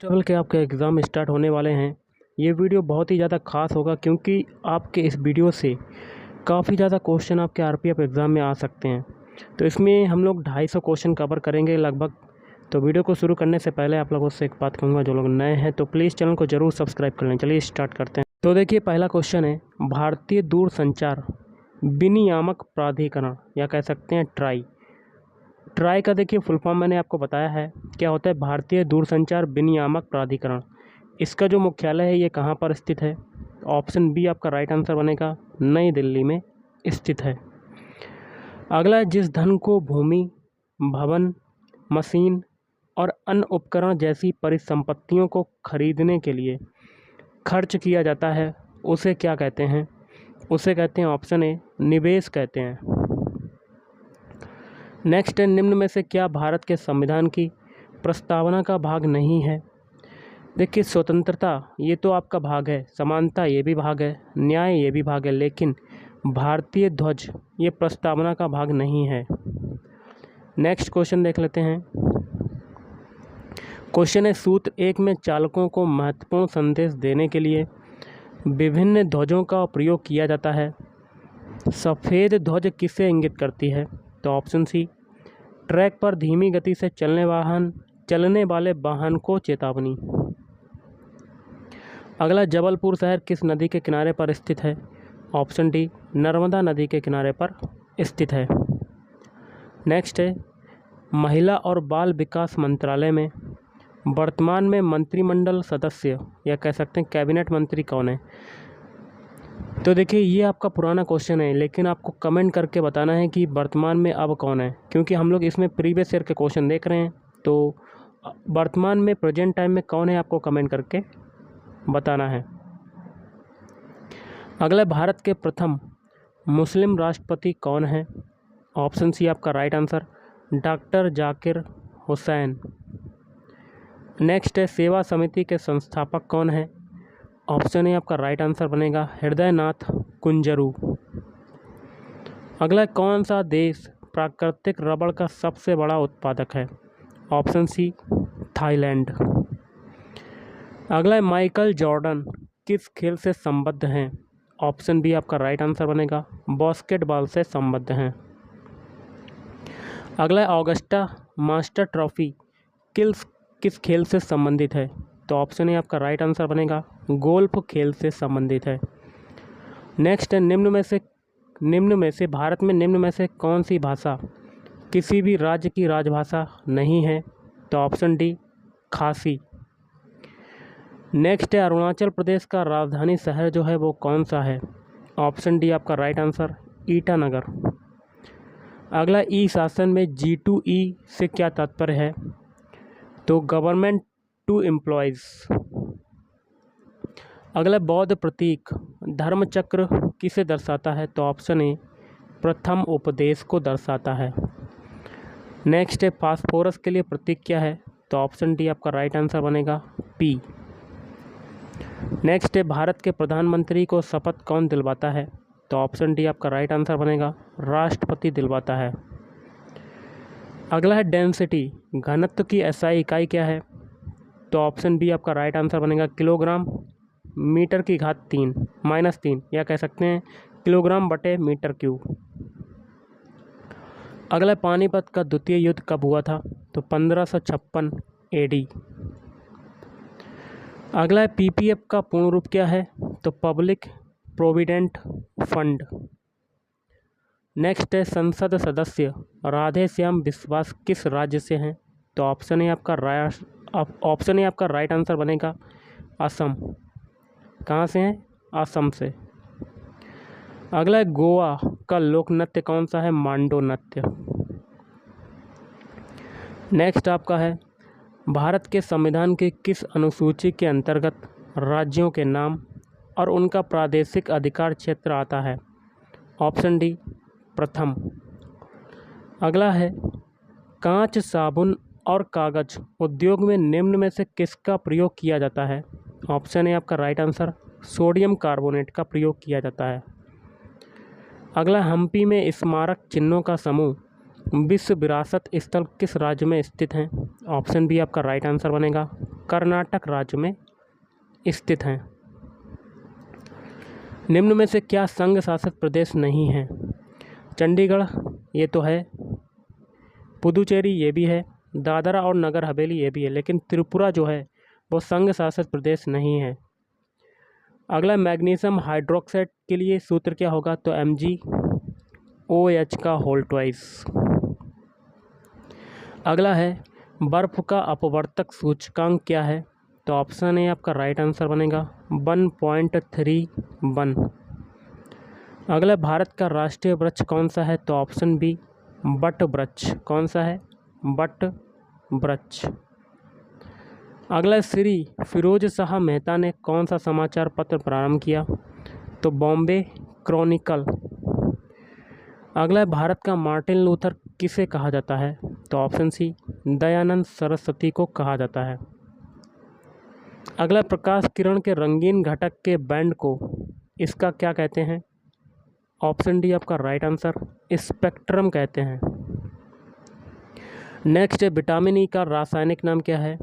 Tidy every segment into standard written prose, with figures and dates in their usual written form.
Level के आपके exam start होने वाले हैं। ये वीडियो बहुत ही ज़्यादा ख़ास होगा क्योंकि आपके इस वीडियो से काफ़ी ज़्यादा क्वेश्चन आपके आरपीएफ एग्ज़ाम में आ सकते हैं। तो इसमें हम लोग 250 क्वेश्चन कवर करेंगे लगभग। तो वीडियो को शुरू करने से पहले आप लोगों से एक बात कहूँगा, जो लोग नए हैं तो प्लीज़ चैनल को ज़रूर सब्सक्राइब कर लें। चलिए स्टार्ट करते हैं। तो देखिए, पहला क्वेश्चन है, भारतीय दूरसंचार विनियामक प्राधिकरण या कह सकते हैं ट्राई। ट्राई का देखिए फुल फॉर्म मैंने आपको बताया है क्या होता है, भारतीय दूरसंचार विनियामक प्राधिकरण। इसका जो मुख्यालय है ये कहाँ पर स्थित है? ऑप्शन बी आपका राइट आंसर बनेगा, नई दिल्ली में स्थित है। अगला, जिस धन को भूमि, भवन, मशीन और अन्य उपकरण जैसी परिसंपत्तियों को खरीदने के लिए खर्च किया जाता है उसे क्या कहते हैं? उसे कहते हैं ऑप्शन ए निवेश कहते हैं। नेक्स्ट है, निम्न में से क्या भारत के संविधान की प्रस्तावना का भाग नहीं है? देखिए, स्वतंत्रता ये तो आपका भाग है, समानता ये भी भाग है, न्याय ये भी भाग है, लेकिन भारतीय ध्वज ये प्रस्तावना का भाग नहीं है। नेक्स्ट क्वेश्चन देख लेते हैं। क्वेश्चन है, सूत्र 1 में चालकों को महत्वपूर्ण संदेश देने के लिए विभिन्न ध्वजों का प्रयोग किया जाता है। सफ़ेद ध्वज किसे इंगित करती है? तो ऑप्शन सी, ट्रैक पर धीमी गति से चलने वाले वाहन को चेतावनी। अगला, जबलपुर शहर किस नदी के किनारे पर स्थित है? ऑप्शन डी, नर्मदा नदी के किनारे पर स्थित है। नेक्स्ट है, महिला और बाल विकास मंत्रालय में वर्तमान में मंत्रिमंडल सदस्य या कह सकते हैं कैबिनेट मंत्री कौन है? तो देखिए, ये आपका पुराना क्वेश्चन है, लेकिन आपको कमेंट करके बताना है कि वर्तमान में अब कौन है, क्योंकि हम लोग इसमें प्रीवियस ईयर के क्वेश्चन देख रहे हैं। तो वर्तमान में प्रेजेंट टाइम में कौन है आपको कमेंट करके बताना है। अगला, भारत के प्रथम मुस्लिम राष्ट्रपति कौन है? ऑप्शन सी आपका right answer, doctor Zakir Hussain. Next है, सेवा समिति के संस्थापक कौन है? ऑप्शन ए आपका राइट आंसर बनेगा, हृदयनाथ कुंजरू। अगला, कौन सा देश प्राकृतिक रबड़ का सबसे बड़ा उत्पादक है? Option C, Thailand. अगला, माइकल जॉर्डन किस खेल से संबद्ध हैं? ऑप्शन बी आपका राइट आंसर बनेगा, बास्केटबॉल से संबद्ध हैं। अगला, ऑगस्टा मास्टर ट्रॉफी किस खेल से संबंधित है? तो ऑप्शन ए आपका राइट आंसर बनेगा, गोल्फ खेल से संबंधित है। नेक्स्ट है, निम्न में से भारत में निम्न में से कौन सी भाषा किसी भी राज्य की राजभाषा नहीं है? तो ऑप्शन डी, खासी। नेक्स्ट है, अरुणाचल प्रदेश का राजधानी शहर जो है वो कौन सा है? ऑप्शन डी आपका राइट आंसर, ईटानगर। अगला, ई शासन में G2E से क्या तात्पर्य है? तो गवर्नमेंट टू एम्प्लॉयज़। अगला, बौद्ध प्रतीक धर्मचक्र किसे दर्शाता है? तो ऑप्शन ए, प्रथम उपदेश को दर्शाता है। नेक्स्ट है, फास्फोरस के लिए प्रतीक क्या है? तो ऑप्शन डी आपका राइट आंसर बनेगा, P। नेक्स्ट है, भारत के प्रधानमंत्री को शपथ कौन दिलवाता है? तो ऑप्शन डी आपका राइट आंसर बनेगा, राष्ट्रपति दिलवाता है। अगला है, डेंसिटी घनत्व की SI इकाई क्या है? तो ऑप्शन बी आपका राइट आंसर बनेगा, किलोग्राम मीटर की घात -3 या कह सकते हैं किलोग्राम बटे मीटर क्यूब। अगला, पानीपत का द्वितीय युद्ध कब हुआ था? तो 1556 AD। अगला है, PPF का पूर्ण रूप क्या है? तो पब्लिक प्रोविडेंट फंड। नेक्स्ट है, संसद सदस्य राधे श्याम बिस्वास किस राज्य से हैं? तो ऑप्शन ए आपका राइट आंसर बनेगा, असम। कहाँ से हैं? असम से। अगला है, गोवा का लोक नृत्य कौन सा है? मांडो नृत्य। नेक्स्ट आपका है, भारत के संविधान के किस अनुसूची के अंतर्गत राज्यों के नाम और उनका प्रादेशिक अधिकार क्षेत्र आता है? ऑप्शन डी, प्रथम। अगला है, कांच, साबुन और कागज उद्योग में निम्न में से किसका प्रयोग किया जाता है? ऑप्शन ए आपका राइट आंसर, सोडियम कार्बोनेट का प्रयोग किया जाता है। अगला, हम्पी में स्मारक चिन्हों का समूह विश्व विरासत स्थल किस राज्य में स्थित हैं? ऑप्शन बी आपका राइट आंसर बनेगा, कर्नाटक राज्य में स्थित हैं। निम्न में से क्या संघ शासित प्रदेश नहीं है? चंडीगढ़ ये तो है, पुदुचेरी ये भी है, दादरा और नगर हवेली ये भी है, लेकिन त्रिपुरा जो है वो संघ शासित प्रदेश नहीं है। अगला, मैग्नीशियम हाइड्रोक्साइड के लिए सूत्र क्या होगा? तो MgOH का होल ट्वाइस। अगला है, बर्फ़ का अपवर्तक सूचकांक क्या है? तो ऑप्शन ए आपका राइट आंसर बनेगा 1.31। अगला, भारत का राष्ट्रीय वृक्ष कौन सा है? तो ऑप्शन बी बट वृक्ष। कौन सा है? बट वृक्ष। अगला, श्री फिरोज शाह मेहता ने कौन सा समाचार पत्र प्रारंभ किया? तो बॉम्बे क्रॉनिकल। अगला, भारत का मार्टिन लूथर किसे कहा जाता है? तो ऑप्शन सी दयानंद सरस्वती को कहा जाता है। अगला, प्रकाश किरण के रंगीन घटक के बैंड को इसका क्या कहते हैं? ऑप्शन डी आपका राइट आंसर, स्पेक्ट्रम कहते हैं। नेक्स्ट है, विटामिन ई का रासायनिक नाम क्या है?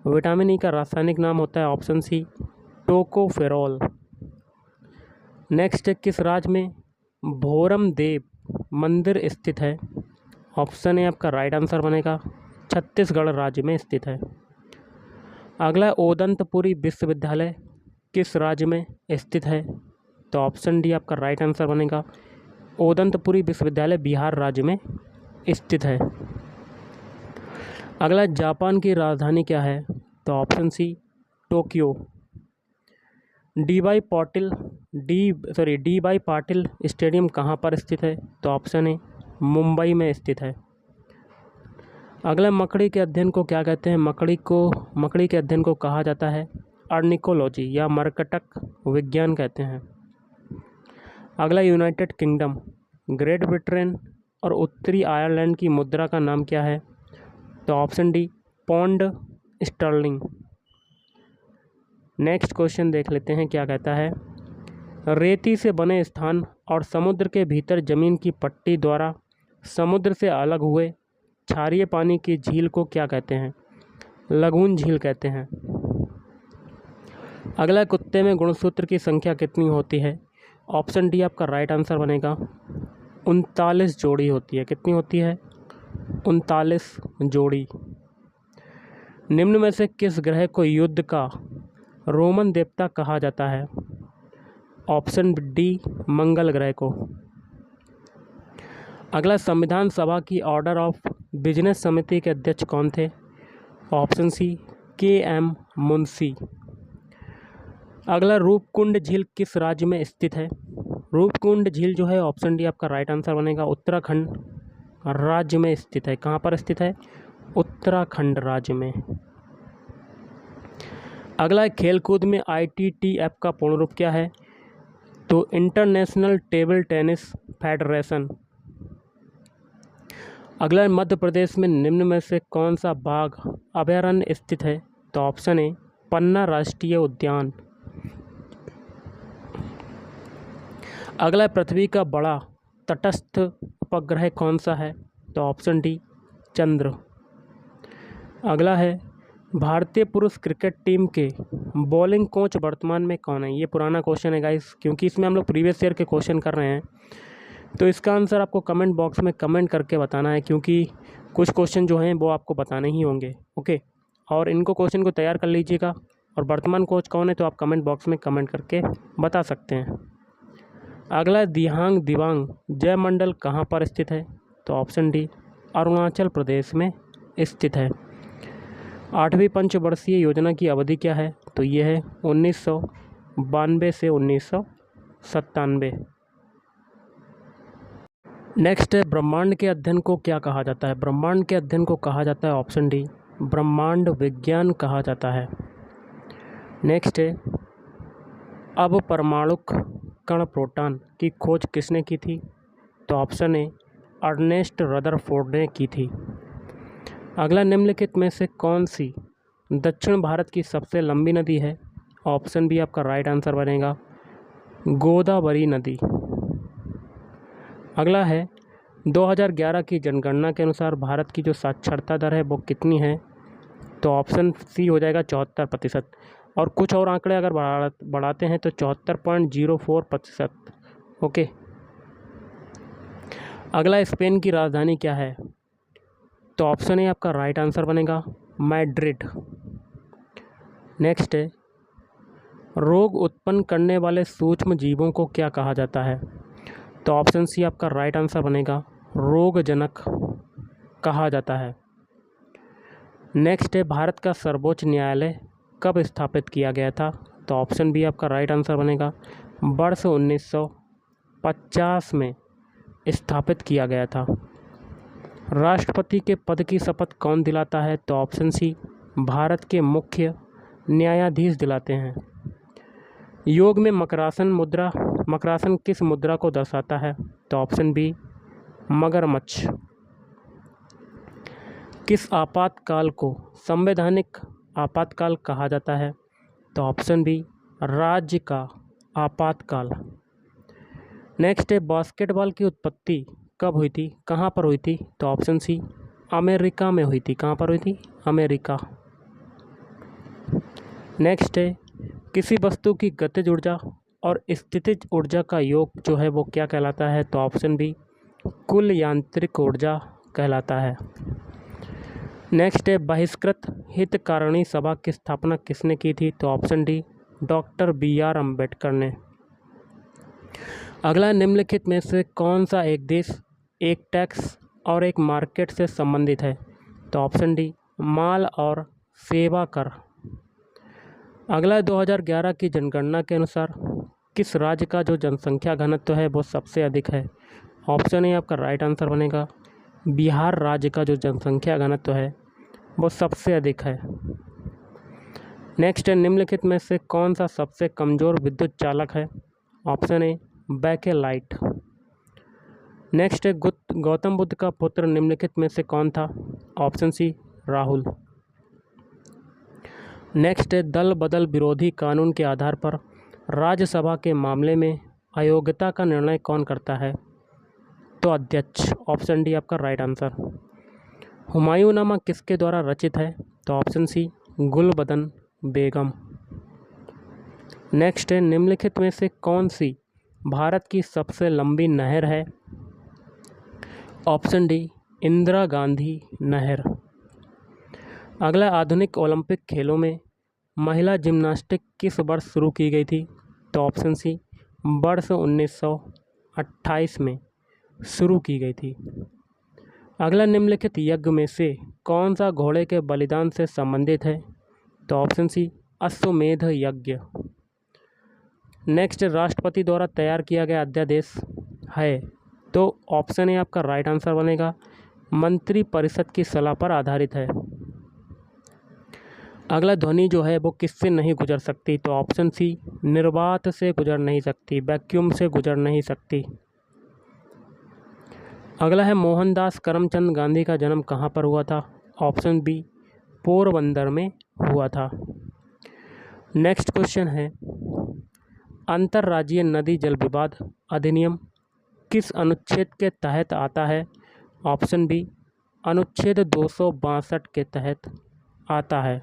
विटामिन ई का रासायनिक नाम होता है ऑप्शन सी टोकोफेरोल। नेक्स्ट है, किस राज्य में भोरम देव मंदिर स्थित है? ऑप्शन ए आपका राइट आंसर बनेगा, छत्तीसगढ़ राज्य में स्थित है। अगला, ओदंतपुरी विश्वविद्यालय किस राज्य में स्थित है? तो ऑप्शन डी आपका राइट आंसर बनेगा, ओदंतपुरी विश्वविद्यालय बिहार राज्य में स्थित है। अगला, जापान की राजधानी क्या है? तो option C Tokyo. D Y Patil stadium कहाँ पर स्थित है? तो ऑप्शन ए मुंबई में स्थित है। अगला, मकड़ी के अध्ययन को क्या कहते हैं? मकड़ी के अध्ययन को कहा जाता है ऑर्निकोलॉजी या मरकटक विज्ञान कहते हैं। अगला, यूनाइटेड किंगडम, ग्रेट ब्रिटेन और उत्तरी आयरलैंड की मुद्रा का नाम क्या है? तो option D pound sterling. Next question देख लेते हैं क्या कहता है। रेती से बने स्थान और समुद्र के भीतर जमीन की पट्टी द्वारा समुद्र से अलग हुए क्षारीय पानी की झील को क्या कहते हैं? लगून झील कहते हैं। अगला, कुत्ते में गुणसूत्र की संख्या कितनी होती है? ऑप्शन डी आपका राइट आंसर बनेगा, 39 जोड़ी होती है। कितनी होती है? 39 जोड़ी। निम्न में से किस ग्रह को युद्ध का रोमन देवता कहा जाता है? ऑप्शन डी मंगल ग्रह को। अगला, संविधान सभा की ऑर्डर ऑफ बिजनेस समिति के अध्यक्ष कौन थे? Option C KM Munshi. अगला, रूपकुंड झील किस राज्य में स्थित है? रूपकुंड झील जो है ऑप्शन डी आपका राइट आंसर बनेगा, उत्तराखंड राज्य में स्थित है। कहाँ पर स्थित है? उत्तराखंड राज्य में। अगला, खेलकूद में ITTF का पूर्ण रूप क्या है? तो इंटरनेशनल टेबल टेनिस फेडरेशन। अगला, मध्य प्रदेश में निम्न में से कौन सा बाघ अभयारण्य स्थित है? तो ऑप्शन ए पन्ना राष्ट्रीय उद्यान। अगला, पृथ्वी का बड़ा तटस्थ उपग्रह कौन सा है? तो ऑप्शन डी चंद्र। अगला है, भारतीय पुरुष क्रिकेट टीम के बॉलिंग कोच वर्तमान में कौन है? ये पुराना क्वेश्चन है गाइस, क्योंकि इसमें हम लोग प्रीवियस ईयर के क्वेश्चन कर रहे हैं, तो इसका आंसर आपको कमेंट बॉक्स में कमेंट करके बताना है, क्योंकि कुछ क्वेश्चन जो हैं वो आपको बताने ही होंगे। ओके, और इनको क्वेश्चन को तैयार कर लीजिएगा, और वर्तमान कोच कौन है तो आप कमेंट बॉक्स में कमेंट करके बता सकते हैं। अगला, दिहांग दिबांग जयमंडल कहाँ पर स्थित है? तो ऑप्शन डी अरुणाचल प्रदेश में स्थित है। 8वीं पंचवर्षीय योजना की अवधि क्या है? तो ये है 1992 से 1997। नेक्स्ट है, ब्रह्मांड के अध्ययन को क्या कहा जाता है? ब्रह्मांड के अध्ययन को कहा जाता है ऑप्शन डी ब्रह्मांड विज्ञान कहा जाता है। नेक्स्ट है, अब परमाणुक कण प्रोटॉन की खोज किसने की थी? तो ऑप्शन ए अर्नेस्ट रदरफोर्ड ने की थी। अगला, निम्नलिखित में से कौन सी दक्षिण भारत की सबसे लंबी नदी है? ऑप्शन बी आपका राइट आंसर बनेगा, गोदावरी नदी। अगला है, 2011 की जनगणना के अनुसार भारत की जो साक्षरता दर है वो कितनी है? तो ऑप्शन सी हो जाएगा 74%। और कुछ और आंकड़े अगर बढ़ाते हैं तो 74.04%। ओके। अगला, स्पेन की राजधानी क्या है? तो ऑप्शन ए आपका राइट आंसर बनेगा मैड्रिड। नेक्स्ट है, रोग उत्पन्न करने वाले सूक्ष्म जीवों को क्या कहा जाता है? तो ऑप्शन सी आपका राइट आंसर बनेगा रोगजनक कहा जाता है। नेक्स्ट है, भारत का सर्वोच्च न्यायालय कब स्थापित किया गया था? तो ऑप्शन बी आपका राइट आंसर बनेगा वर्ष 1950 में स्थापित किया गया था। राष्ट्रपति के पद की शपथ कौन दिलाता है? तो ऑप्शन सी भारत के मुख्य न्यायाधीश दिलाते हैं। योग में मकरासन किस मुद्रा को दर्शाता है? तो ऑप्शन बी मगरमच्छ। किस आपातकाल को संवैधानिक आपातकाल कहा जाता है? तो ऑप्शन बी राज्य का आपातकाल। नेक्स्ट है, बास्केटबॉल की उत्पत्ति कब हुई थी, कहाँ पर हुई थी? तो ऑप्शन सी अमेरिका में हुई थी। कहाँ पर हुई थी? अमेरिका। नेक्स्ट है, किसी वस्तु की गतिज ऊर्जा और स्थितिज ऊर्जा का योग जो है वो क्या कहलाता है? तो ऑप्शन बी कुल यांत्रिक ऊर्जा कहलाता है। नेक्स्ट है, बहिष्कृत हितकारिणी सभा की स्थापना किसने की थी? तो option D doctor BR Ambedkar ने। अगला, निम्नलिखित में से कौन सा एक देश एक टैक्स और एक मार्केट से संबंधित है? तो ऑप्शन डी माल और सेवा कर। अगला, 2011 की जनगणना के अनुसार किस राज्य का जो जनसंख्या घनत्व है वो सबसे अधिक है? ऑप्शन ए आपका राइट आंसर बनेगा बिहार राज्य का जो जनसंख्या घनत्व है वो सबसे अधिक है। नेक्स्ट है, निम्नलिखित में से कौन सा सबसे कमज़ोर विद्युत चालक है? Option A Bakelite. नेक्स्ट है, गौतम बुद्ध का पुत्र निम्नलिखित में से कौन था? Option C Rahul. नेक्स्ट है, दल बदल विरोधी कानून के आधार पर राज्यसभा के मामले में अयोग्यता का निर्णय कौन करता है? तो अध्यक्ष। ऑप्शन डी आपका राइट आंसर। हुमायूंनामा किसके द्वारा रचित है? तो ऑप्शन सी गुलबदन बेगम। नेक्स्ट है, निम्नलिखित में से कौन सी भारत की सबसे लंबी नहर है? ऑप्शन डी इंदिरा गांधी नहर। अगला, आधुनिक ओलंपिक खेलों में महिला जिम्नास्टिक किस वर्ष शुरू की गई थी? तो ऑप्शन सी वर्ष 1928 में शुरू की गई थी। अगला, निम्नलिखित यज्ञ में से कौन सा घोड़े के बलिदान से संबंधित है? तो ऑप्शन सी अश्वमेध यज्ञ। नेक्स्ट, राष्ट्रपति द्वारा तैयार किया गया अध्यादेश है? तो ऑप्शन ए आपका राइट आंसर बनेगा मंत्री परिषद की सलाह पर आधारित है। अगला, ध्वनि जो है वो किससे नहीं गुजर सकती? तो ऑप्शन सी निर्वात से गुजर नहीं सकती, वैक्यूम से गुजर नहीं सकती। अगला है, मोहनदास करमचंद गांधी का जन्म कहाँ पर हुआ था? ऑप्शन बी पोरबंदर में हुआ था। नेक्स्ट क्वेश्चन है, अंतर्राज्यीय नदी जल विवाद अधिनियम किस अनुच्छेद के तहत आता है? ऑप्शन बी अनुच्छेद 262 के तहत आता है।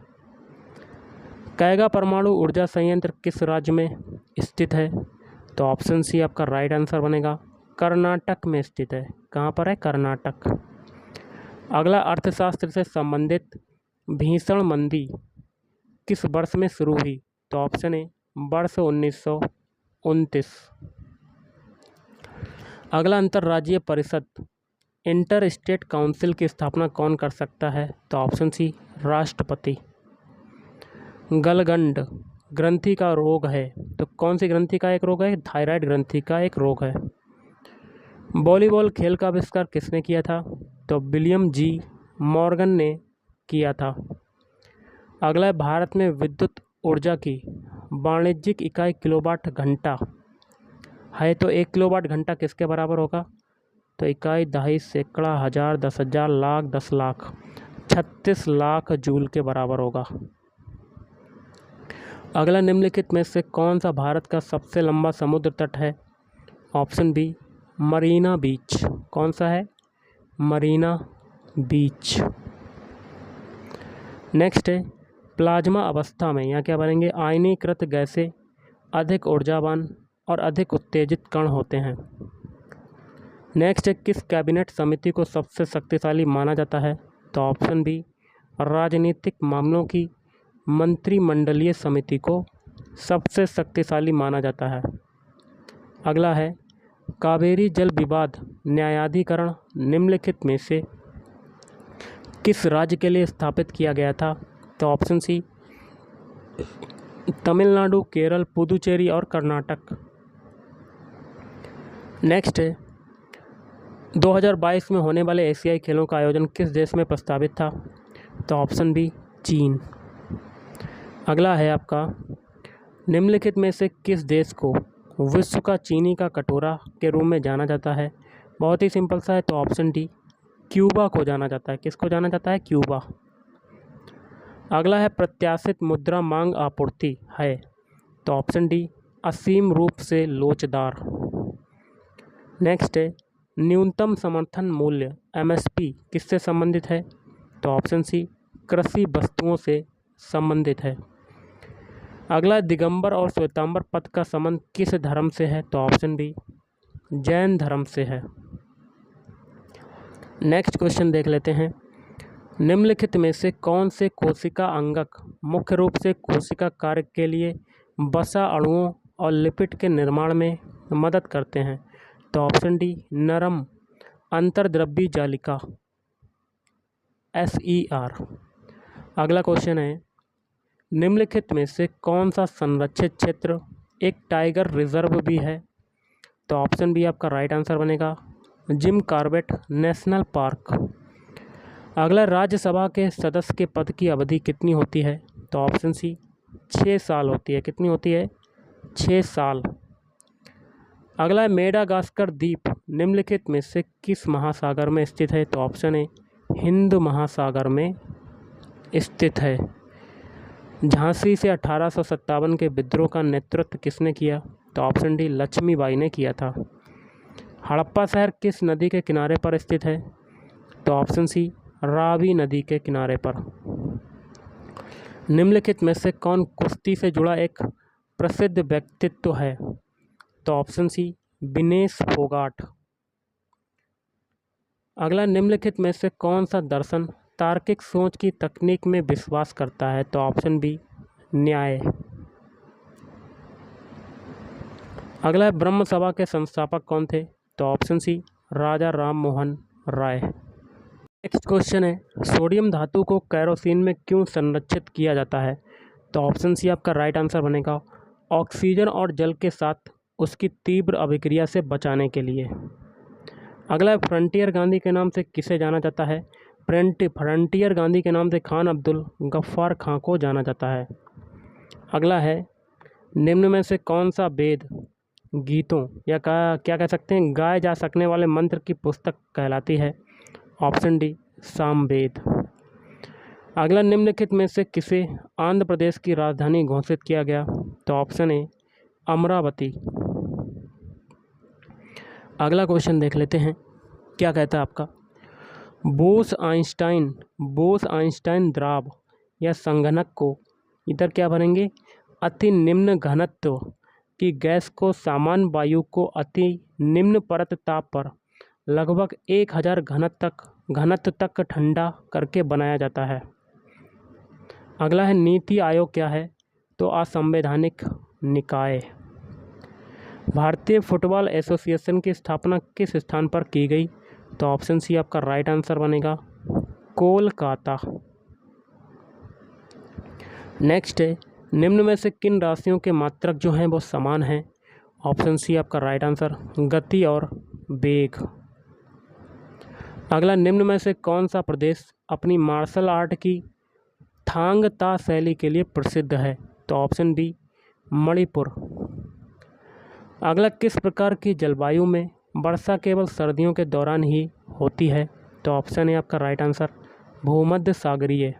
कैगा परमाणु ऊर्जा संयंत्र किस राज्य में स्थित है? तो ऑप्शन सी आपका राइट आंसर बनेगा कर्नाटक में स्थित है। कहाँ पर है? कर्नाटक। अगला, अर्थशास्त्र से संबंधित भीषण मंदी किस वर्ष में शुरू हुई? तो ऑप्शन ए वर्ष 1929। अगला, अंतर्राज्यीय परिषद इंटर स्टेट काउंसिल की स्थापना कौन कर सकता है? तो ऑप्शन सी राष्ट्रपति। गलगंड ग्रंथि का रोग है, तो कौन सी ग्रंथि का एक रोग है? थायराइड ग्रंथि का एक रोग है। वॉलीबॉल खेल का आविष्कार किसने किया था? तो विलियम जी मॉर्गन ने किया था। अगला, भारत में विद्युत ऊर्जा की वाणिज्यिक इकाई किलोवाट घंटा है, तो 1 किलोवाट घंटा किसके बराबर होगा? तो इकाई, दहाई, सैकड़ा, हज़ार, 10,000, लाख, 10 लाख, 36 लाख जूल के बराबर होगा। अगला, निम्नलिखित में से कौन सा भारत का सबसे लंबा समुद्र तट है? ऑप्शन बी मरीना बीच। कौन सा है? मरीना बीच। नेक्स्ट है प्लाज्मा अवस्था में, यहाँ क्या बनेंगे? आयनीकृत गैसें अधिक ऊर्जावान और अधिक उत्तेजित कण होते हैं। नेक्स्ट है किस कैबिनेट समिति को सबसे शक्तिशाली माना जाता है? तो ऑप्शन बी राजनीतिक मामलों की मंत्रिमंडलीय समिति को सबसे शक्तिशाली माना जाता है। अगला है कावेरी जल विवाद न्यायाधिकरण निम्नलिखित में से किस राज्य के लिए स्थापित किया गया था? तो ऑप्शन सी तमिलनाडु, केरल, पुदुचेरी और कर्नाटक। नेक्स्ट है 2022 में होने वाले एशियाई खेलों का आयोजन किस देश में प्रस्तावित था? तो ऑप्शन बी चीन। अगला है आपका निम्नलिखित में से किस देश को विश्व का चीनी का कटोरा के रूप में जाना जाता है? बहुत ही सिंपल सा है, तो ऑप्शन डी क्यूबा को जाना जाता है। किसको जाना जाता है? क्यूबा। अगला है प्रत्याशित मुद्रा मांग आपूर्ति है, तो ऑप्शन डी असीम रूप से लोचदार। नेक्स्ट है न्यूनतम समर्थन मूल्य एमएसपी किससे संबंधित है? तो ऑप्शन सी कृषि वस्तुओं से संबंधित है। अगला दिगंबर और श्वेतांबर पथ का संबंध किस धर्म से है? तो ऑप्शन बी जैन धर्म से है। नेक्स्ट क्वेश्चन देख लेते हैं। निम्नलिखित में से कौन से कोशिका अंगक मुख्य रूप से कोशिका कार्य के लिए वसा अणुओं और लिपिड के निर्माण में मदद करते हैं? तो ऑप्शन डी नरम अंतर्द्रव्यी जालिका SER। अगला क्वेश्चन है निम्नलिखित में से कौन सा संरक्षित क्षेत्र एक टाइगर रिजर्व भी है? तो ऑप्शन बी आपका राइट आंसर बनेगा जिम कॉर्बेट नेशनल पार्क। अगला राज्यसभा के सदस्य के पद की अवधि कितनी होती है? तो ऑप्शन सी 6 साल होती है। कितनी होती है? 6 साल। अगला है मेडागास्कर द्वीप निम्नलिखित में से किस महासागर में स्थित है? तो ऑप्शन ए हिंद महासागर में स्थित है। झांसी से 1857 के विद्रोह का नेतृत्व किसने किया? तो ऑप्शन डी लक्ष्मीबाई ने किया था। हड़प्पा शहर किस नदी के किनारे पर स्थित है? तो ऑप्शन सी रावी नदी के किनारे पर। निम्नलिखित में से कौन कुश्ती से जुड़ा एक प्रसिद्ध व्यक्तित्व है? तो ऑप्शन सी विनेश फोगाट। अगला निम्नलिखित में से कौन सा दर्शन तार्किक सोच की तकनीक में विश्वास करता है? तो ऑप्शन बी न्याय। अगला है ब्रह्म सभा के संस्थापक कौन थे? तो ऑप्शन सी राजा राम मोहन राय। नेक्स्ट क्वेश्चन है सोडियम धातु को कैरोसिन में क्यों संरक्षित किया जाता है? तो ऑप्शन सी आपका राइट आंसर बनेगा ऑक्सीजन और जल के साथ उसकी तीव्र अभिक्रिया से बचाने के लिए। अगला है फ्रंटियर गांधी के नाम से किसे जाना जाता है? फ्रंटियर गांधी के नाम से खान अब्दुल गफ्फार खां को जाना जाता है। अगला है निम्न में से कौन सा वेद गीतों या क्या कह सकते हैं गाए जा सकने वाले मंत्र की पुस्तक कहलाती है? Option D Samaveda. अगला निम्नलिखित में से किसे आंध्र प्रदेश की राजधानी घोषित किया गया? तो ऑप्शन ए अमरावती। अगला क्वेश्चन देख लेते हैं क्या कहता है आपका बोस आइंस्टाइन द्राव या संघनक को इधर क्या बनेंगे अति निम्न घनत्व की गैस को सामान्य वायु को अति निम्न परत ताप पर लगभग 1000 घनत्व तक ठंडा करके बनाया जाता है। अगला है नीति आयोग क्या है? तो असंवैधानिक निकाय। भारतीय फुटबॉल एसोसिएशन की स्थापना किस स्थान पर की गई? तो ऑप्शन सी आपका राइट आंसर बनेगा कोलकाता। नेक्स्ट है निम्न में से किन राशियों के मात्रक जो हैं वो समान हैं? ऑप्शन सी आपका राइट आंसर गति और वेग। अगला निम्न में से कौन सा प्रदेश अपनी मार्शल आर्ट की थांग ता शैली के लिए प्रसिद्ध है? तो ऑप्शन बी मणिपुर। अगला किस प्रकार की जलवायु में वर्षा केवल सर्दियों के दौरान ही होती है? तो ऑप्शन है आपका राइट आंसर भूमध्य सागरीय।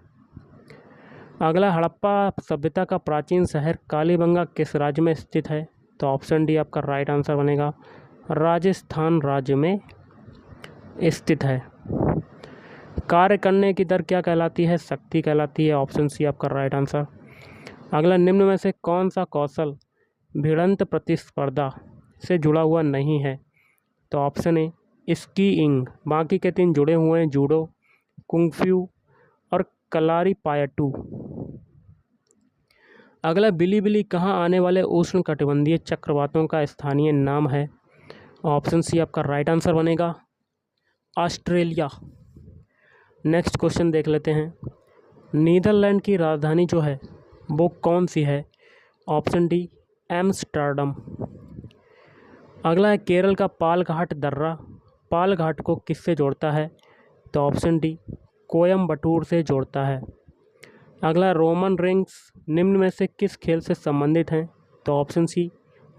अगला हड़प्पा सभ्यता का प्राचीन शहर कालीबंगा किस राज्य में स्थित है? तो ऑप्शन डी आपका राइट आंसर बनेगा राजस्थान राज्य में स्थित है। कार्य करने की दर क्या कहलाती है? शक्ति कहलाती है। ऑप्शन सी आपका राइट आंसर। अगला, निम्न में से कौन सा कौशल भिड़ंत प्रतिस्पर्धा से जुड़ा हुआ नहीं है? तो ऑप्शन ए स्कीइंग, बाकी के 3 जुड़े हुए हैं, जूडो, कुंग-फू और कलारीपायट्टू। अगला, बिलीबिली कहाँ आने वाले उष्णकटिबंधीय चक्रवातों का स्थानीय नाम है? ऑप्शन सी आपका राइट आंसर बनेगा, ऑस्ट्रेलिया। नेक्स्ट क्वेश्चन देख लेते हैं। नीदरलैंड की राजधानी जो है वो कौन सी है? Option D Amsterdam. अगला है, केरल का पालघाट दर्रा पालघाट को किससे जोड़ता है? तो ऑप्शन डी कोयम्बटूर से जोड़ता है। अगला, रोमन रिंग्स निम्न में से किस खेल से संबंधित हैं? तो ऑप्शन सी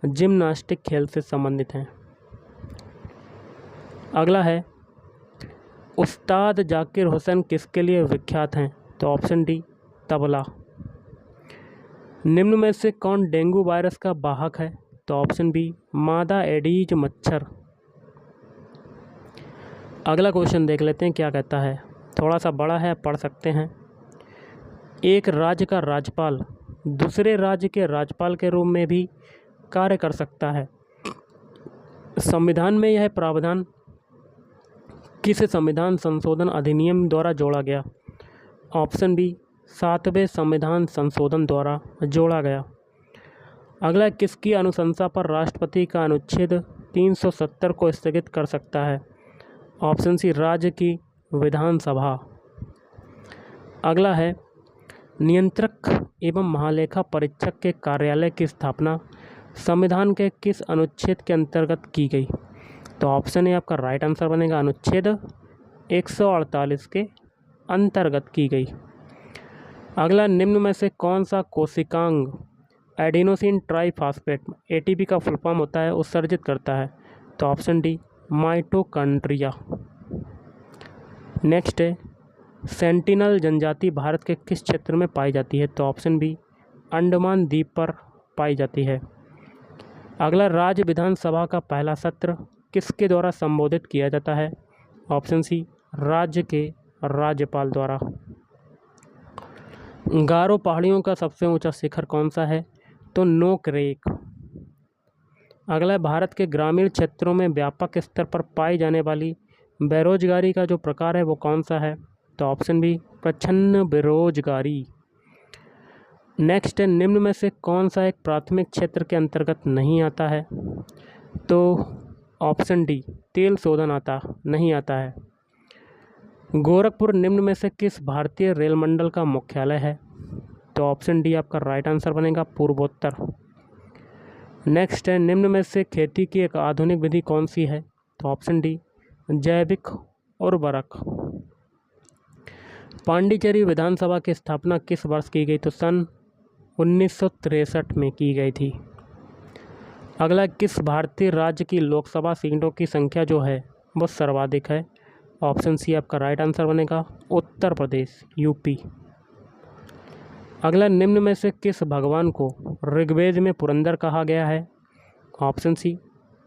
जिम्नास्टिक खेल से संबंधित हैं। अगला है, उस्ताद जाकिर हुसैन किसके लिए विख्यात हैं? तो ऑप्शन डी तबला। निम्न में से कौन डेंगू वायरस का वाहक है? तो ऑप्शन बी मादा एडीज मच्छर। अगला क्वेश्चन देख लेते हैं क्या कहता है, थोड़ा सा बड़ा है, पढ़ सकते हैं। एक राज्य का राज्यपाल दूसरे राज्य के राज्यपाल के रूप में भी कार्य कर सकता है। संविधान में यह प्रावधान किस संविधान संशोधन अधिनियम द्वारा जोड़ा गया? ऑप्शन बी 7वें संविधान संशोधन द्वारा जोड़ा गया। अगला, किसकी अनुशंसा पर राष्ट्रपति का अनुच्छेद 370 को स्थगित कर सकता है? ऑप्शन सी राज्य की विधानसभा। अगला है, नियंत्रक एवं महालेखा परीक्षक के कार्यालय की स्थापना संविधान के किस अनुच्छेद के अंतर्गत की गई? तो ऑप्शन ए आपका राइट आंसर बनेगा, अनुच्छेद 148 के अंतर्गत की गई। अगला, निम्न में से कौन सा कोशिकांग एडिनोसिन ट्राइफॉस्फेट एटीपी का फुल फॉर्म होता है उत्सर्जित करता है? तो ऑप्शन डी माइटोकॉन्ड्रिया। नेक्स्ट है, सेंटिनल जनजाति भारत के किस क्षेत्र में पाई जाती है? तो ऑप्शन बी अंडमान द्वीप पर पाई जाती है। अगला, राज्य विधानसभा का पहला सत्र किसके द्वारा संबोधित किया जाता है? ऑप्शन सी राज्य के राज्यपाल द्वारा। गारो पहाड़ियों का सबसे ऊंचा शिखर कौन सा है? तो नोकरेक। अगला, भारत के ग्रामीण क्षेत्रों में व्यापक स्तर पर पाई जाने वाली बेरोजगारी का जो प्रकार है वो कौन सा है? तो ऑप्शन बी प्रच्छन्न बेरोजगारी। नेक्स्ट है, निम्न में से कौन सा एक प्राथमिक क्षेत्र के अंतर्गत नहीं आता है? तो ऑप्शन डी तेल शोधन नहीं आता है। गोरखपुर निम्न में से किस भारतीय रेल मंडल का मुख्यालय है? तो ऑप्शन डी आपका राइट आंसर बनेगा, पूर्वोत्तर। नेक्स्ट है, निम्न में से खेती की एक आधुनिक विधि कौन सी है? तो ऑप्शन डी जैविक उर्वरक। पांडिचेरी विधानसभा की स्थापना किस वर्ष की गई? तो सन 1963 में की गई थी। अगला, किस भारतीय राज्य की लोकसभा सीटों की संख्या जो है वो सर्वाधिक है? ऑप्शन सी आपका राइट आंसर बनेगा, उत्तर प्रदेश यूपी। अगला, निम्न में से किस भगवान को ऋग्वेद में पुरंदर कहा गया है? ऑप्शन सी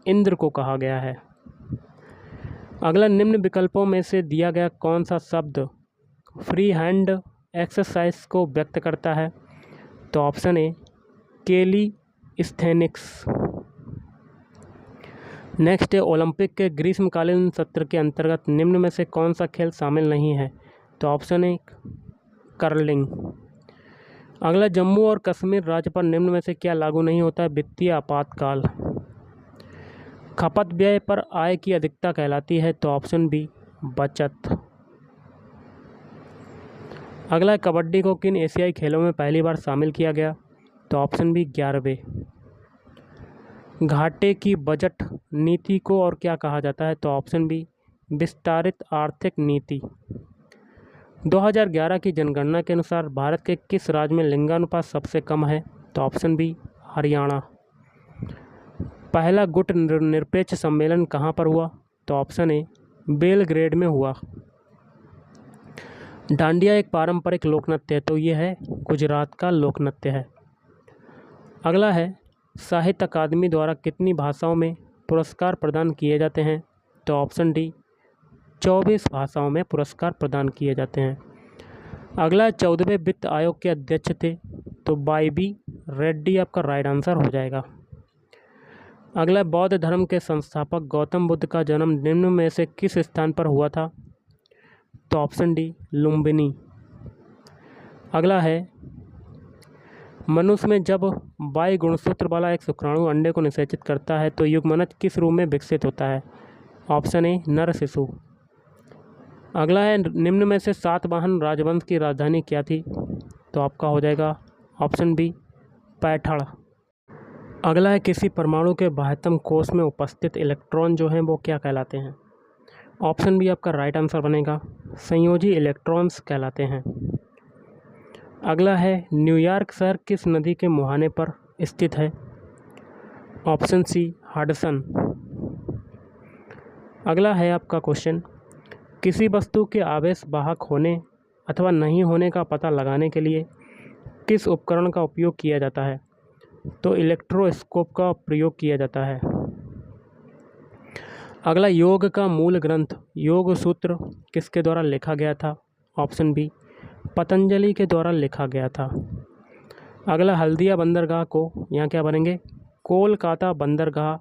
इंद्र को कहा गया है। अगला, निम्न विकल्पों में से दिया गया कौन सा शब्द फ्री हैंड एक्सरसाइज को व्यक्त करता है? तो ऑप्शन ए कैलिस्थेनिक्स। नेक्स्ट है, ओलंपिक के ग्रीष्मकालीन सत्र के अंतर्गत निम्न में से कौन सा खेल शामिल नहीं है? तो ऑप्शन ए कर्लिंग। अगला, जम्मू और कश्मीर राज्य पर निम्न में से क्या लागू नहीं होता है? वित्तीय आपातकाल। खपत व्यय पर आय की अधिकता कहलाती है? तो ऑप्शन बी बचत। अगला, कबड्डी को किन एशियाई खेलों में पहली बार शामिल किया गया? तो ऑप्शन बी 11वें। घाटे की बजट नीति को और क्या कहा जाता है? तो ऑप्शन बी विस्तारित आर्थिक नीति। 2011 की जनगणना के अनुसार भारत के किस राज्य में लिंगानुपात सबसे कम है? तो ऑप्शन बी हरियाणा। पहला गुट निरपेक्ष सम्मेलन कहाँ पर हुआ? तो ऑप्शन ए बेलग्रेड में हुआ। डांडिया एक पारंपरिक लोकनृत्य है, तो ये है गुजरात का लोकनृत्य है। अगला है, साहित्य अकादमी द्वारा कितनी भाषाओं में पुरस्कार प्रदान किए जाते हैं? तो ऑप्शन डी 24 भाषाओं में पुरस्कार प्रदान किए जाते हैं। अगला 14वें वित्त आयोग के अध्यक्ष थे? तो वाई.बी. रेड्डी आपका राइट आंसर हो जाएगा। अगला बौद्ध धर्म के संस्थापक गौतम बुद्ध का जन्म निम्न में से किस स्थान पर हुआ था? तो ऑप्शन डी लुम्बिनी। अगला है मनुष्य में जब वाई गुणसूत्र वाला एक शुक्राणु अंडे को निषेचित करता है तो युग्मनज किस रूप में विकसित होता है? ऑप्शन ए नर शिशु। अगला है निम्न में से सातवाहन राजवंश की राजधानी क्या थी? तो आपका हो जाएगा ऑप्शन बी पैठण। अगला है किसी परमाणु के बाह्यतम कोश में उपस्थित इलेक्ट्रॉन जो हैं वो क्या कहलाते हैं? ऑप्शन बी आपका राइट आंसर बनेगा संयोजी इलेक्ट्रॉन्स कहलाते हैं। अगला है न्यूयॉर्क शहर किस नदी के मुहाने पर स्थित है? Option C Hudson. अगला है आपका क्वेश्चन किसी वस्तु के आवेश वाहक होने अथवा नहीं होने का पता लगाने के लिए किस उपकरण का उपयोग किया जाता है? तो इलेक्ट्रोस्कोप का प्रयोग किया जाता है। अगला योग का मूल ग्रंथ योग सूत्र किसके द्वारा लिखा गया था? ऑप्शन बी पतंजलि के द्वारा लिखा गया था। अगला हल्दिया बंदरगाह को यहाँ क्या बनेंगे कोलकाता बंदरगाह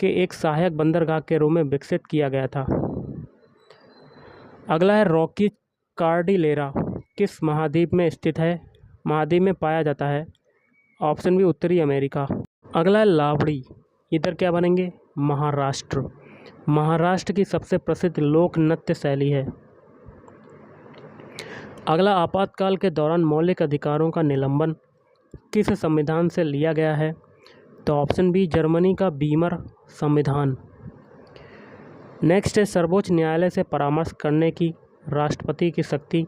के एक सहायक बंदरगाह के रूप में विकसित किया गया था। अगला है रॉकी कार्डिलेरा किस महाद्वीप में स्थित है? महाद्वीप में पाया जाता है? ऑप्शन बी उत्तरी अमेरिका। अगला है लावड़ी इधर क्या बनेंगे महाराष्ट्र। महाराष्ट्र की सबसे प्रसिद्ध लोक नृत्य शैली है। अगला आपातकाल के दौरान मौलिक अधिकारों का निलंबन किस संविधान से लिया गया है? तो ऑप्शन बी जर्मनी का बीमर संविधान। नेक्स्ट है सर्वोच्च न्यायालय से परामर्श करने की राष्ट्रपति की शक्ति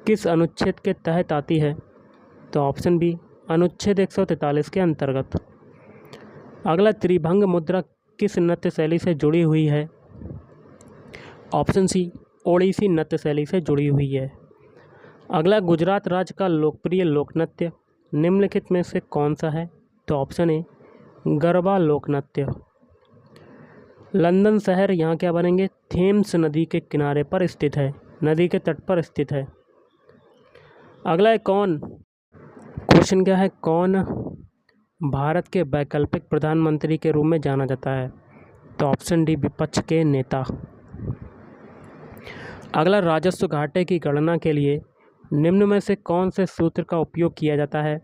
किस अनुच्छेद के तहत आती है? तो ऑप्शन बी अनुच्छेद 143 के अंतर्गत। अगला त्रिभंग मुद्रा किस नृत्य शैली से जुड़ी हुई है? ऑप्शन सी ओडिसी नृत्य शैली से जुड़ी हुई है। अगला गुजरात राज्य का लोकप्रिय लोकनृत्य निम्नलिखित में से कौन सा है? तो ऑप्शन ए गरबा लोकनृत्य। लंदन शहर यहाँ क्या बनेंगे थेम्स नदी के किनारे पर स्थित है, नदी के तट पर स्थित है। अगला है कौन क्वेश्चन क्या है कौन भारत के वैकल्पिक प्रधानमंत्री के रूप में जाना जाता है? तो ऑप्शन डी विपक्ष के नेता। अगला राजस्व घाटे की गणना के लिए निम्न में से कौन से सूत्र का उपयोग किया जाता है?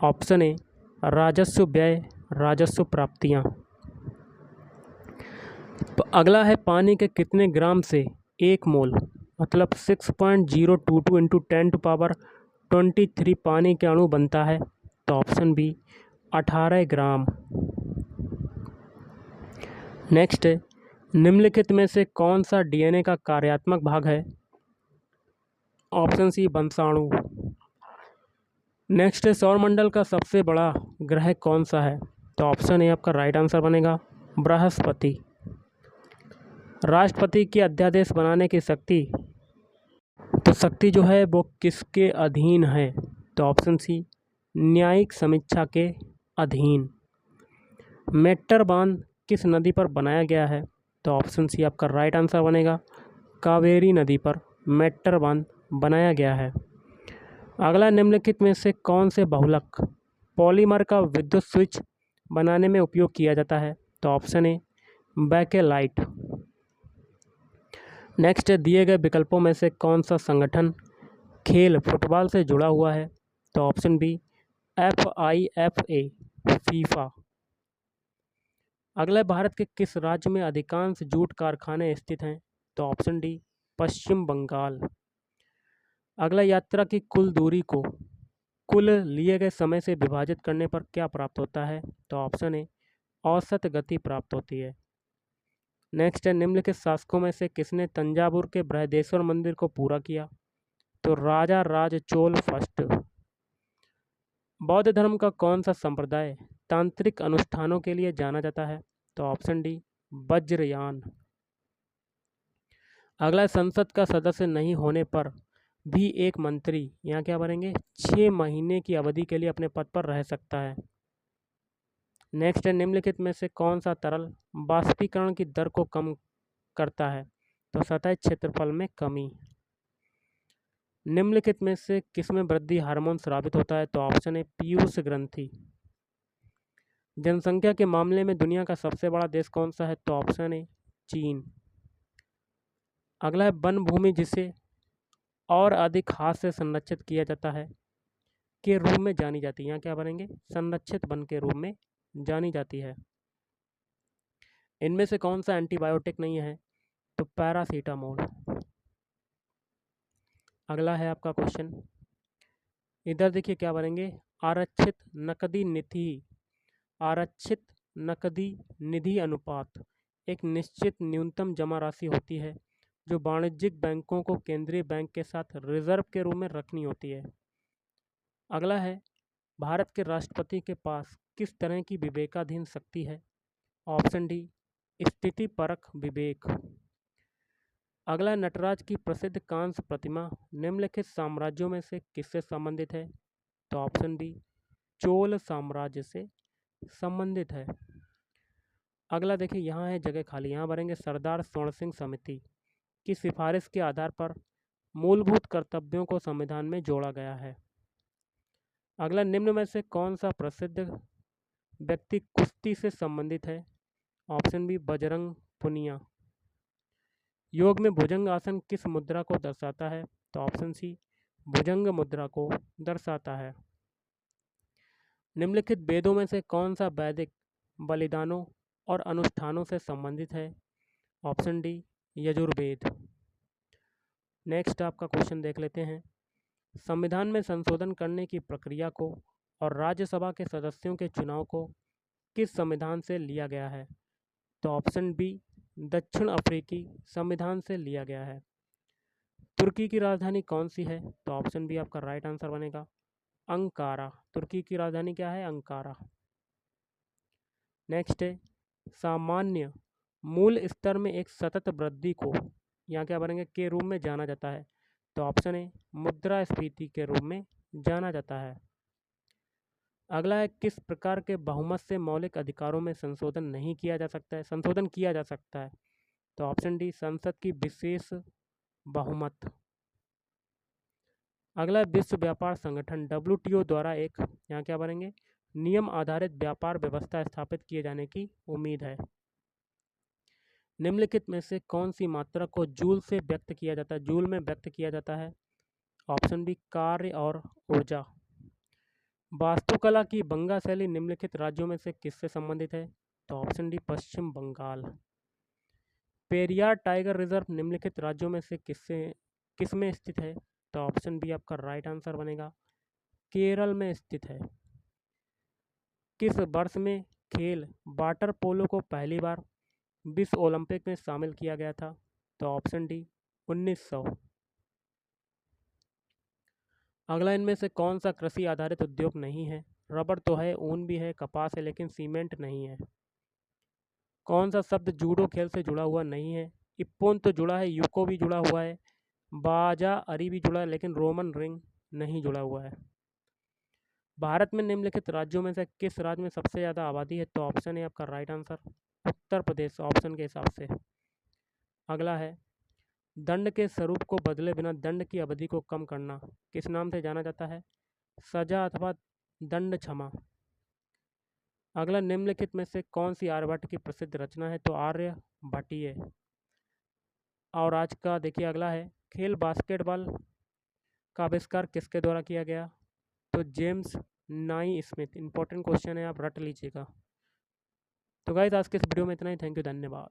ऑप्शन ए राजस्व व्यय राजस्व प्राप्तियाँ। अगला है पानी के कितने ग्राम से 1 मोल मतलब 6.022 इंटू 10⁻23 पानी के अणु बनता है? तो ऑप्शन बी 18 ग्राम। नेक्स्ट निम्नलिखित में से कौन सा डीएनए का कार्यात्मक भाग है? ऑप्शन सी वंशाणु। नेक्स्ट सौरमंडल का सबसे बड़ा ग्रह कौन सा है? तो ऑप्शन ए आपका राइट आंसर बनेगा बृहस्पति। राष्ट्रपति की अध्यादेश बनाने की शक्ति तो शक्ति जो है वो किसके अधीन है? तो ऑप्शन सी न्यायिक समीक्षा के अधीन। मेट्टर बांध किस नदी पर बनाया गया है? तो ऑप्शन सी आपका राइट आंसर बनेगा कावेरी नदी पर मेट्टर बांध बनाया गया है। अगला निम्नलिखित में से कौन से बहुलक पॉलीमर का विद्युत स्विच बनाने में उपयोग किया जाता है? तो ऑप्शन ए बैकेलाइट। नेक्स्ट दिए गए विकल्पों में से कौन सा संगठन खेल फुटबॉल से जुड़ा हुआ है? तो ऑप्शन बी FIFA फीफा। अगला भारत के किस राज्य में अधिकांश जूट कारखाने स्थित हैं? तो ऑप्शन डी पश्चिम बंगाल। अगला यात्रा की कुल दूरी को कुल लिए गए समय से विभाजित करने पर क्या प्राप्त होता है? तो ऑप्शन ए औसत गति प्राप्त होती है। नेक्स्ट है निम्नलिखित शासकों में से किसने तंजावुर के बृहदेश्वर मंदिर को पूरा किया? तो राजा राज चोल फर्स्ट। बौद्ध धर्म का कौन सा संप्रदाय तांत्रिक अनुष्ठानों के लिए जाना जाता है? तो ऑप्शन डी वज्रयान। अगला संसद का सदस्य नहीं होने पर भी एक मंत्री यहाँ क्या बनेंगे 6 महीने की अवधि के लिए अपने पद पर रह सकता है। नेक्स्ट है, निम्नलिखित में से कौन सा तरल बाष्पीकरण की दर को कम करता है? तो सतह क्षेत्रफल में कमी। निम्नलिखित में से किसमें वृद्धि हार्मोन स्रावित होता है? तो ऑप्शन है पीयूष ग्रंथि। जनसंख्या के मामले में दुनिया का सबसे बड़ा देश कौन सा है? तो ऑप्शन है चीन। अगला है, वन भूमि जिसे और अधिक हाथ से संरक्षित किया जाता है के रूप में जानी जाती है। यहाँ क्या बनेंगे? संरक्षित वन के रूप में जानी जाती है। इनमें से कौन सा एंटीबायोटिक नहीं है? तो पैरासीटामोल। अगला है आपका क्वेश्चन, इधर देखिए क्या बनेंगे? आरक्षित नकदी निधि। आरक्षित नकदी निधि अनुपात एक निश्चित न्यूनतम जमा राशि होती है जो वाणिज्यिक बैंकों को केंद्रीय बैंक के साथ रिजर्व के रूप में रखनी होती है। अगला है, भारत के राष्ट्रपति के पास किस तरह की विवेकाधीन शक्ति है? ऑप्शन डी, स्थिति परक विवेक। अगला है, नटराज की प्रसिद्ध कांस्य प्रतिमा निम्नलिखित साम्राज्यों में से किससे संबंधित है? तो ऑप्शन बी, चोल साम्राज्य से संबंधित है। अगला देखिए, यहाँ है जगह खाली, यहाँ भरेंगे सरदार स्वर्ण सिंह समिति की सिफारिश के आधार पर मूलभूत कर्तव्यों को संविधान में जोड़ा गया है। अगला, निम्न में से कौन सा प्रसिद्ध व्यक्ति कुश्ती से संबंधित है? Option B, Bajrang Punia. योग में भुजंग आसन किस मुद्रा को दर्शाता है? तो ऑप्शन सी, भुजंग मुद्रा को दर्शाता है। निम्नलिखित वेदों में से कौन सा वैदिक बलिदानों और अनुष्ठानों से संबंधित है? Option D, Yajurveda. नेक्स्ट आपका क्वेश्चन देख लेते हैं, संविधान में संशोधन करने की प्रक्रिया को और राज्यसभा के सदस्यों के चुनाव को किस संविधान से लिया गया है? तो ऑप्शन बी, दक्षिण अफ्रीकी संविधान से लिया गया है। तुर्की की राजधानी कौन सी है? तो ऑप्शन बी आपका राइट आंसर बनेगा अंकारा। तुर्की की राजधानी क्या है? अंकारा। नेक्स्ट है, सामान्य मूल स्तर में एक सतत वृद्धि को यहाँ क्या बनेंगे? के रूप में जाना जाता है। तो ऑप्शन है मुद्रास्फीति के रूप में जाना जाता है। अगला है, किस प्रकार के बहुमत से मौलिक अधिकारों में संशोधन नहीं किया जा सकता है? संशोधन किया जा सकता है। तो ऑप्शन डी, संसद की विशेष बहुमत। अगला है, विश्व व्यापार संगठन WTO द्वारा एक यहाँ क्या बनेंगे? नियम आधारित व्यापार व्यवस्था स्थापित किए जाने की उम्मीद है। निम्नलिखित में से कौन सी मात्रा को जूल से व्यक्त किया जाता है? जूल में व्यक्त किया जाता है। ऑप्शन बी, कार्य और ऊर्जा। वास्तुकला की बंगा शैली निम्नलिखित राज्यों में से किससे संबंधित है? तो ऑप्शन डी, पश्चिम बंगाल। पेरियार टाइगर रिजर्व निम्नलिखित राज्यों में से किसमें स्थित है? तो ऑप्शन बी आपका राइट आंसर बनेगा केरल में स्थित है। किस वर्ष में खेल वाटर पोलो को पहली बार विश्व ओलंपिक में शामिल किया गया था? तो ऑप्शन डी, 1900। अगला, इनमें से कौन सा कृषि आधारित उद्योग नहीं है? रबर तो है, ऊन भी है, कपास है, लेकिन सीमेंट नहीं है। कौन सा शब्द जूडो खेल से जुड़ा हुआ नहीं है? इप्पोन तो जुड़ा है, यूको भी जुड़ा हुआ है, बाजा अरी भी जुड़ा है, लेकिन रोमन रिंग नहीं जुड़ा हुआ है। भारत में निम्नलिखित राज्यों में से किस राज्य में सबसे ज़्यादा आबादी है? तो ऑप्शन है आपका right answer Uttar Pradesh, option के हिसाब से। अगला है, दंड के स्वरूप को बदले बिना दंड की अवधि को कम करना किस नाम से जाना जाता है? सजा अथवा दंड क्षमा। अगला, निम्नलिखित में से कौन सी आर्यभट्ट की प्रसिद्ध रचना है? तो आर्यभट्टीय। और आज का देखिए अगला है, खेल बास्केटबॉल का आविष्कार किसके द्वारा किया गया? तो जेम्स नाई स्मिथ। इंपॉर्टेंट क्वेश्चन है, आप रट लीजिएगा। तो गाइस, आज के इस वीडियो में इतना ही। थैंक यू, धन्यवाद।